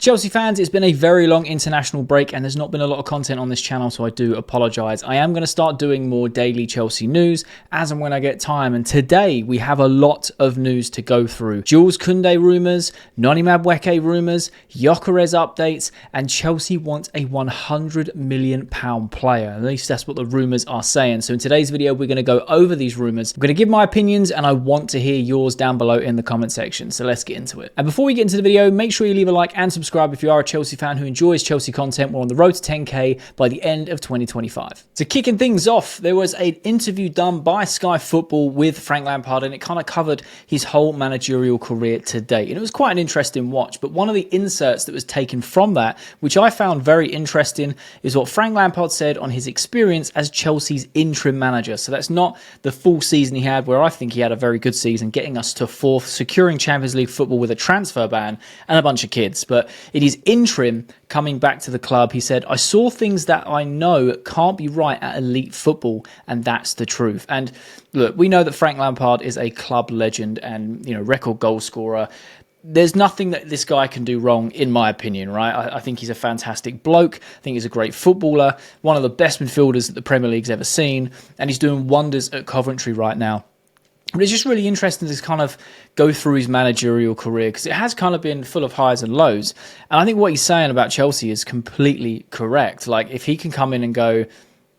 Chelsea fans, it's been a very long international break and there's not been a lot of content on this channel, so I do apologise. I am going to start doing more daily Chelsea news as and when I get time, and today we have a lot of news to go through. Joules Kounde rumours, Noni Madueke rumours, Gyökeres updates, and Chelsea wants a £100 million player. At least that's what the rumours are saying. So in today's video, we're going to go over these rumours. I'm going to give my opinions and I want to hear yours down below in the comment section. So let's get into it. And before we get into the video, make sure you leave a like and subscribe if you are a Chelsea fan who enjoys Chelsea content. We're on the road to 10k by the end of 2025. So kicking things off, there was an interview done by Sky Football with Frank Lampard, and it kind of covered his whole managerial career to date. And it was quite an interesting watch, but one of the inserts that was taken from that, which I found very interesting, is what Frank Lampard said on his experience as Chelsea's interim manager. So that's not the full season he had, where I think he had a very good season, getting us to 4th, securing Champions League football with a transfer ban and a bunch of kids. But in his interim coming back to the club, he said, "I saw things that I know can't be right at elite football, and that's the truth." And look, we know that Frank Lampard is a club legend and, you know, record goal scorer. There's nothing that this guy can do wrong, in my opinion, right? I think he's a fantastic bloke. I think he's a great footballer, one of the best midfielders that the Premier League's ever seen, and he's doing wonders at Coventry right now. But it's just really interesting to kind of go through his managerial career, because it has kind of been full of highs and lows. And I think what he's saying about Chelsea is completely correct. Like, if he can come in and go,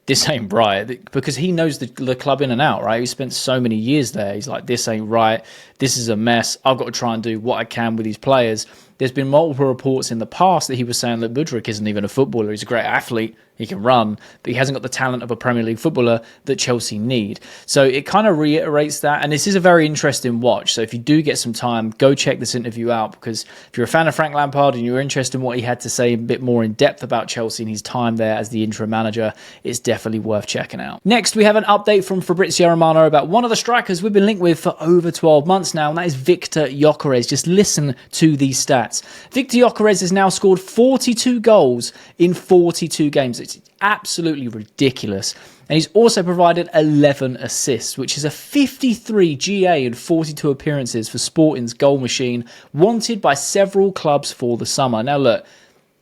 this ain't right, because he knows the club in and out, right? He spent so many years there. He's like, this ain't right. This is a mess. I've got to try and do what I can with these players. There's been multiple reports in the past that he was saying that Mudryk isn't even a footballer. He's a great athlete. He can run, but he hasn't got the talent of a Premier League footballer that Chelsea need. So it kind of reiterates that. And this is a very interesting watch. So if you do get some time, go check this interview out, because if you're a fan of Frank Lampard and you're interested in what he had to say a bit more in depth about Chelsea and his time there as the interim manager, it's definitely worth checking out. Next, we have an update from Fabrizio Romano about one of the strikers we've been linked with for over 12 months now, and that is Victor Gyokeres. Just listen to these stats. Victor Gyokeres has now scored 42 goals in 42 games. It's absolutely ridiculous. And he's also provided 11 assists, which is a 53 GA in 42 appearances for Sporting's goal machine, wanted by several clubs for the summer. Now look,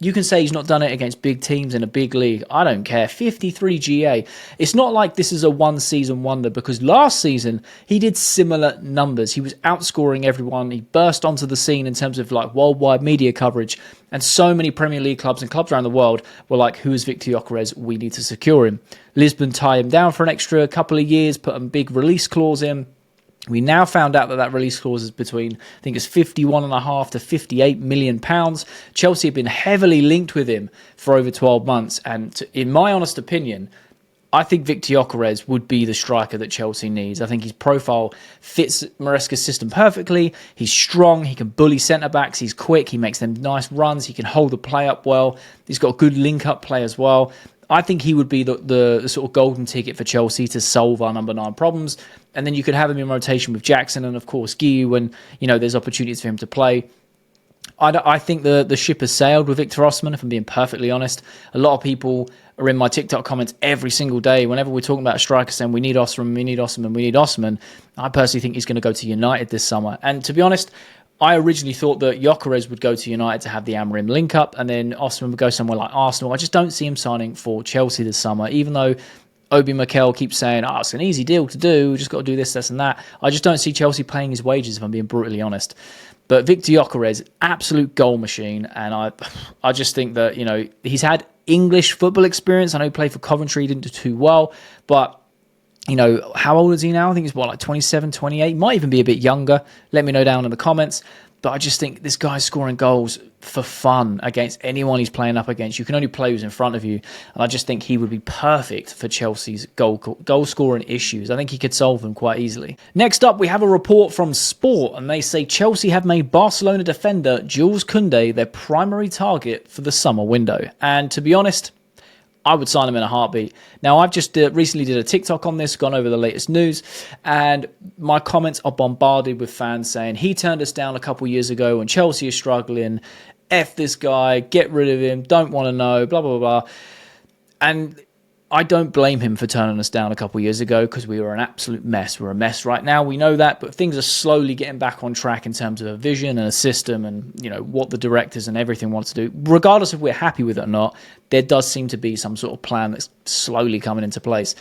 you can say he's not done it against big teams in a big league. I don't care. 53 GA. It's not like this is a one-season wonder, because last season he did similar numbers. He was outscoring everyone. He burst onto the scene in terms of like worldwide media coverage, and so many Premier League clubs and clubs around the world were like, who is Victor Gyokeres? We need to secure him. Lisbon tie him down for an extra couple of years, put a big release clause in. We now found out that that release clause is between, I think it's 51.5 to 58 million pounds. Chelsea have been heavily linked with him for over 12 months. And in my honest opinion, I think Victor Gyokeres would be the striker that Chelsea needs. I think his profile fits Maresca's system perfectly. He's strong. He can bully centre-backs. He's quick. He makes them nice runs. He can hold the play up well. He's got a good link-up play as well. I think he would be the sort of golden ticket for Chelsea to solve our number 9 problems. And then you could have him in rotation with Jackson and, of course, Guy when, you know, there's opportunities for him to play. I think the ship has sailed with Victor Osimhen, if I'm being perfectly honest. A lot of people are in my TikTok comments every single day. Whenever we're talking about a striker saying we need Osimhen, we need Osimhen, we need Osimhen, I personally think he's going to go to United this summer. And to be honest, I originally thought that Gyökeres would go to United to have the Amorim link-up, and then Osimhen would go somewhere like Arsenal. I just don't see him signing for Chelsea this summer, even though Obi Mikel keeps saying, it's an easy deal to do, we just got to do this, this and that. I just don't see Chelsea paying his wages, if I'm being brutally honest. But Victor Gyokeres, absolute goal machine, and I just think that, you know, he's had English football experience. I know he played for Coventry, he didn't do too well, but you know, how old is he now? I think he's like 27, 28. Might even be a bit younger. Let me know down in the comments. But I just think this guy's scoring goals for fun against anyone he's playing up against. You can only play who's in front of you. And I just think he would be perfect for Chelsea's goal scoring issues. I think he could solve them quite easily. Next up, we have a report from Sport, and they say Chelsea have made Barcelona defender Joules Kounde their primary target for the summer window. And to be honest, I would sign him in a heartbeat. Now, I've just recently did a TikTok on this, gone over the latest news, and my comments are bombarded with fans saying he turned us down a couple years ago when Chelsea is struggling. F this guy, get rid of him, don't want to know, blah, blah, blah. And I don't blame him for turning us down a couple of years ago because we were an absolute mess. We're a mess right now. We know that, but things are slowly getting back on track in terms of a vision and a system and, what the directors and everything want to do. Regardless if we're happy with it or not, there does seem to be some sort of plan that's slowly coming into place.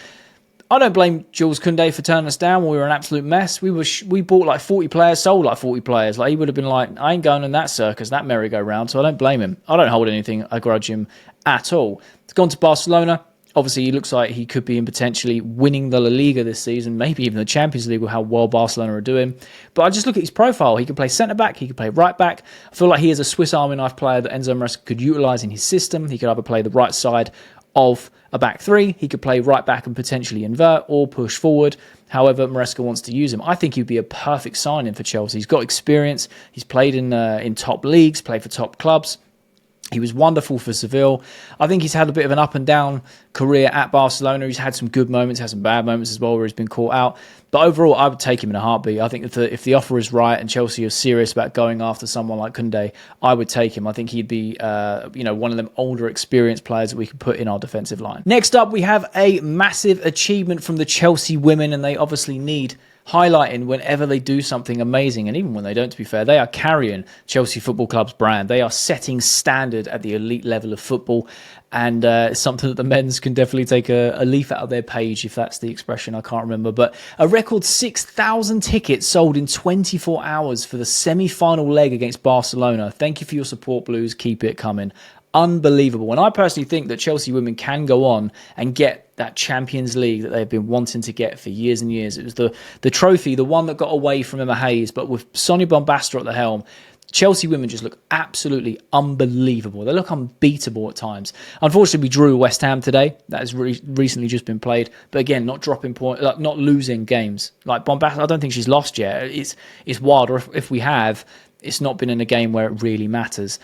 I don't blame Joules Kounde for turning us down when we were an absolute mess. We bought like 40 players, sold like 40 players. Like, he would have been like, I ain't going in that circus, that merry-go-round, so I don't blame him. I don't hold anything, I grudge him at all. He's gone to Barcelona. Obviously, he looks like he could be in potentially winning the La Liga this season, maybe even the Champions League with how well Barcelona are doing. But I just look at his profile. He can play centre-back, he can play right-back. I feel like he is a Swiss Army knife player that Enzo Maresca could utilise in his system. He could either play the right side of a back three, he could play right-back and potentially invert or push forward. However Maresca wants to use him. I think he'd be a perfect signing for Chelsea. He's got experience. He's played in top leagues, played for top clubs. He was wonderful for Seville. I think he's had a bit of an up and down career at Barcelona. He's had some good moments, had some bad moments as well where he's been caught out. But overall, I would take him in a heartbeat. I think if the offer is right and Chelsea are serious about going after someone like Koundé, I would take him. I think he'd be one of them older, experienced players that we could put in our defensive line. Next up, we have a massive achievement from the Chelsea women, and they obviously need highlighting whenever they do something amazing, and even when they don't, to be fair. They are carrying Chelsea Football Club's brand. They are setting standard at the elite level of football, and it's something that the men's can definitely take a leaf out of their page, if that's the expression. I can't remember, but a record 6,000 tickets sold in 24 hours for the semi-final leg against Barcelona. Thank you for your support, Blues. Keep it coming. Unbelievable. And I personally think that Chelsea women can go on and get that Champions League that they've been wanting to get for years and years. It was the trophy, the one that got away from Emma Hayes, but with Sonia Bombastor at the helm, Chelsea women just look absolutely unbelievable. They look unbeatable at times. Unfortunately, we drew West Ham today. That has recently just been played. But again, not dropping points, not losing games. Like Bombastor, I don't think she's lost yet. It's wild. Or if we have, it's not been in a game where it really matters.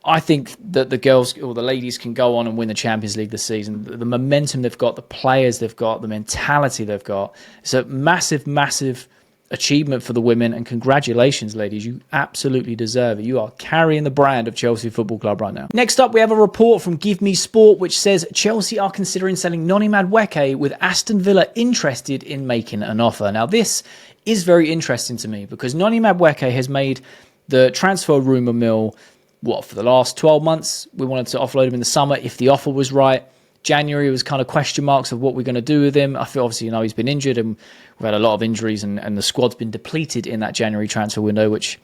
I think that the girls or the ladies can go on and win the Champions League this season. The momentum they've got, the players they've got, the mentality they've got. It's a massive, massive achievement for the women, and congratulations, ladies. You absolutely deserve it. You are carrying the brand of Chelsea Football Club right now. Next up, we have a report from Give Me Sport, which says Chelsea are considering selling Noni Madueke, with Aston Villa interested in making an offer. Now, this is very interesting to me because Noni Madueke has made the transfer rumour mill, for the last 12 months. We wanted to offload him in the summer if the offer was right. January was kind of question marks of what we're going to do with him. I feel obviously, he's been injured and we've had a lot of injuries and the squad's been depleted in that January transfer window, which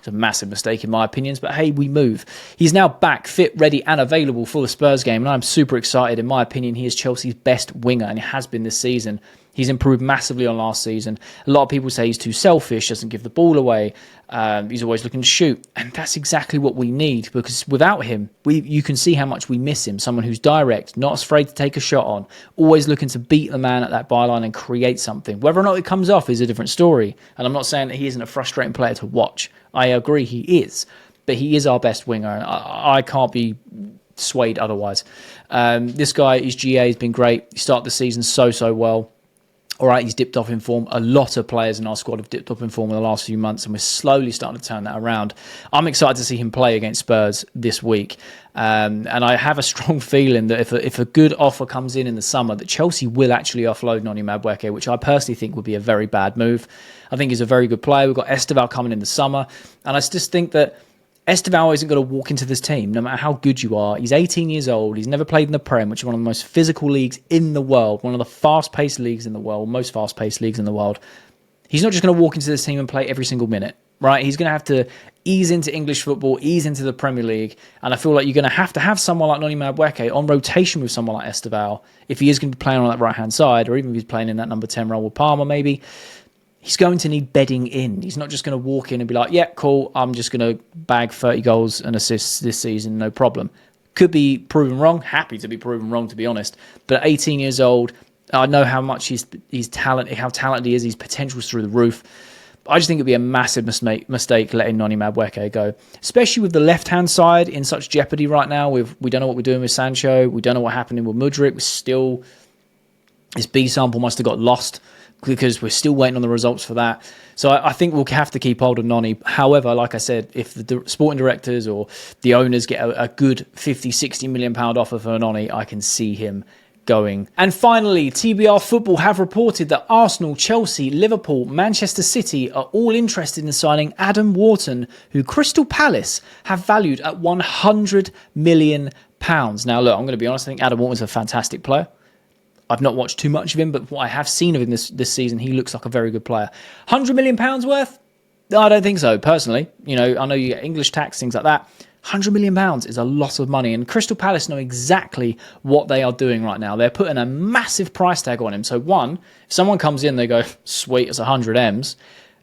is a massive mistake in my opinions. But hey, we move. He's now back, fit, ready and available for the Spurs game. And I'm super excited. In my opinion, he is Chelsea's best winger and he has been this season. He's improved massively on last season. A lot of people say he's too selfish, doesn't give the ball away. He's always looking to shoot. And that's exactly what we need, because without him, you can see how much we miss him. Someone who's direct, not afraid to take a shot on, always looking to beat the man at that byline and create something. Whether or not it comes off is a different story. And I'm not saying that he isn't a frustrating player to watch. I agree he is. But he is our best winger. And I can't be swayed otherwise. This guy, his GA has been great. He started the season so well. All right, he's dipped off in form. A lot of players in our squad have dipped off in form in the last few months, and we're slowly starting to turn that around. I'm excited to see him play against Spurs this week. And I have a strong feeling that if a good offer comes in the summer, that Chelsea will actually offload Noni Madueke, which I personally think would be a very bad move. I think he's a very good player. We've got Esteval coming in the summer. And I just think that Esteval isn't going to walk into this team, no matter how good you are. He's 18 years old. He's never played in the Prem, which is one of the most physical leagues in the world, one of the fast-paced leagues in the world, most fast-paced leagues in the world. He's not just going to walk into this team and play every single minute, right? He's going to have to ease into English football, ease into the Premier League, and I feel like you're going to have someone like Noni Madueke on rotation with someone like Esteval if he is going to be playing on that right-hand side, or even if he's playing in that number 10 role with Palmer, maybe. He's going to need bedding in. He's not just going to walk in and be like, yeah, cool, I'm just going to bag 30 goals and assists this season, no problem. Could be proven wrong. Happy to be proven wrong, to be honest. But at 18 years old, I know how much he's talented, how talented he is. His potential's through the roof. I just think it'd be a massive mistake letting Noni Madueke go, especially with the left-hand side in such jeopardy right now. We don't know what we're doing with Sancho. We don't know what's happening with Mudryk. His B sample must have got lost, because we're still waiting on the results for that. So I think we'll have to keep hold of Noni. However, like I said, if the sporting directors or the owners get a good 50, 60 million pound offer for Noni, I can see him going. And finally, TBR Football have reported that Arsenal, Chelsea, Liverpool, Manchester City are all interested in signing Adam Wharton, who Crystal Palace have valued at £100 million. Now, look, I'm going to be honest, I think Adam Wharton's a fantastic player. I've not watched too much of him, but what I have seen of him this season, he looks like a very good player. £100 million worth? I don't think so, personally. You know, I know you get English tax, things like that. £100 million is a lot of money, and Crystal Palace know exactly what they are doing right now. They're putting a massive price tag on him. So one, if someone comes in, they go, sweet, it's 100 M's.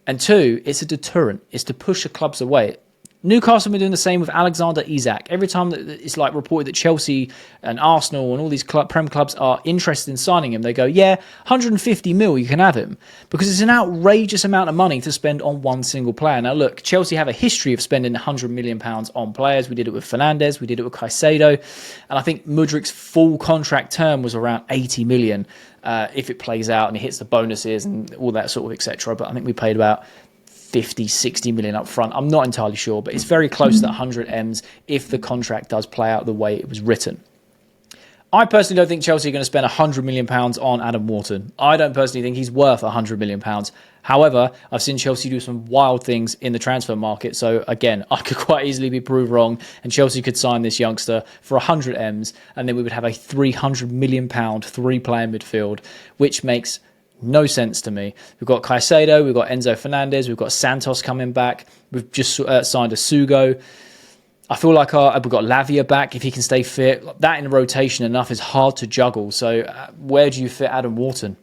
And two, it's a deterrent. It's to push the clubs away. Newcastle have been doing the same with Alexander Isak. Every time that it's like reported that Chelsea and Arsenal and all these Prem clubs are interested in signing him, they go, yeah, 150 mil, you can have him. Because it's an outrageous amount of money to spend on one single player. Now, look, Chelsea have a history of spending £100 million on players. We did it with Fernandes, we did it with Caicedo. And I think Mudrik's full contract term was around 80 million if it plays out and it hits the bonuses and all that sort of etc. But I think we paid about 50, 60 million up front. I'm not entirely sure, but it's very close to that 100 M's if the contract does play out the way it was written. I personally don't think Chelsea are going to spend £100 million on Adam Wharton. I don't personally think he's worth £100 million. However, I've seen Chelsea do some wild things in the transfer market. So again, I could quite easily be proved wrong and Chelsea could sign this youngster for 100 M's and then we would have a £300 million three-player midfield, which makes no sense to me. We've got Caicedo, we've got Enzo Fernandez, we've got Santos coming back. We've just signed a Sugo. I feel like we've got Lavia back if he can stay fit. That in rotation enough is hard to juggle. So where do you fit Adam Wharton?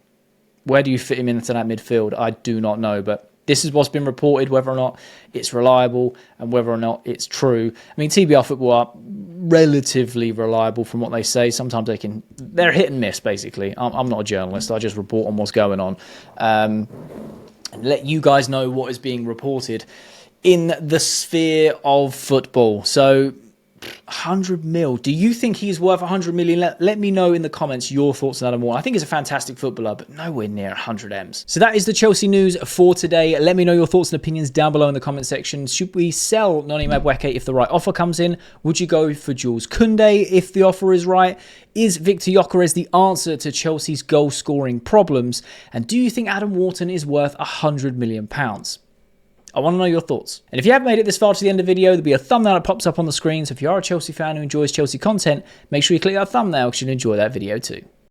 Where do you fit him into that midfield? I do not know, but this is what's been reported, whether or not it's reliable and whether or not it's true. I mean, TBR Football are relatively reliable from what they say. Sometimes they're hit and miss, basically. I'm not a journalist. I just report on what's going on and let you guys know what is being reported in the sphere of football. So 100 mil. Do you think he's worth 100 million? Let me know in the comments your thoughts on Adam Wharton. I think he's a fantastic footballer, but nowhere near 100 M's. So that is the Chelsea news for today. Let me know your thoughts and opinions down below in the comment section. Should we sell Noni Madueke if the right offer comes in? Would you go for Joules Kounde if the offer is right? Is Victor Gyokeres the answer to Chelsea's goal scoring problems? And do you think Adam Wharton is worth £100 million? I want to know your thoughts. And if you haven't made it this far to the end of the video, there'll be a thumbnail that pops up on the screen. So if you are a Chelsea fan who enjoys Chelsea content, make sure you click that thumbnail because you'll enjoy that video too.